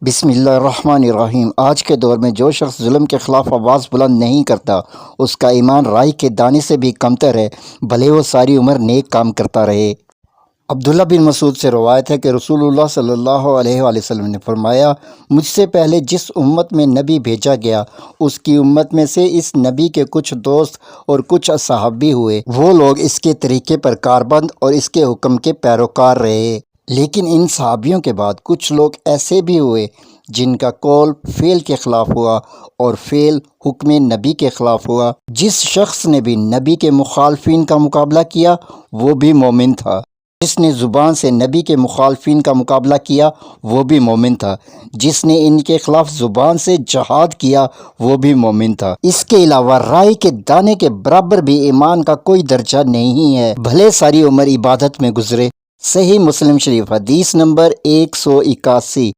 بسم اللہ الرحمن الرحیم۔ آج کے دور میں جو شخص ظلم کے خلاف آواز بلند نہیں کرتا اس کا ایمان رائی کے دانے سے بھی کمتر ہے، بھلے وہ ساری عمر نیک کام کرتا رہے۔ عبداللہ بن مسعود سے روایت ہے کہ رسول اللہ صلی اللہ علیہ وآلہ وسلم نے فرمایا، مجھ سے پہلے جس امت میں نبی بھیجا گیا اس کی امت میں سے اس نبی کے کچھ دوست اور کچھ اصحاب بھی ہوئے، وہ لوگ اس کے طریقے پر کاربند اور اس کے حکم کے پیروکار رہے۔ لیکن ان صحابیوں کے بعد کچھ لوگ ایسے بھی ہوئے جن کا قول فعل کے خلاف ہوا اور فعل حکم نبی کے خلاف ہوا۔ جس شخص نے بھی نبی کے مخالفین کا مقابلہ کیا وہ بھی مومن تھا، جس نے زبان سے نبی کے مخالفین کا مقابلہ کیا وہ بھی مومن تھا، جس نے ان کے خلاف زبان سے جہاد کیا وہ بھی مومن تھا۔ اس کے علاوہ رائی کے دانے کے برابر بھی ایمان کا کوئی درجہ نہیں ہے، بھلے ساری عمر عبادت میں گزرے۔ صحیح مسلم شریف حدیث نمبر 181۔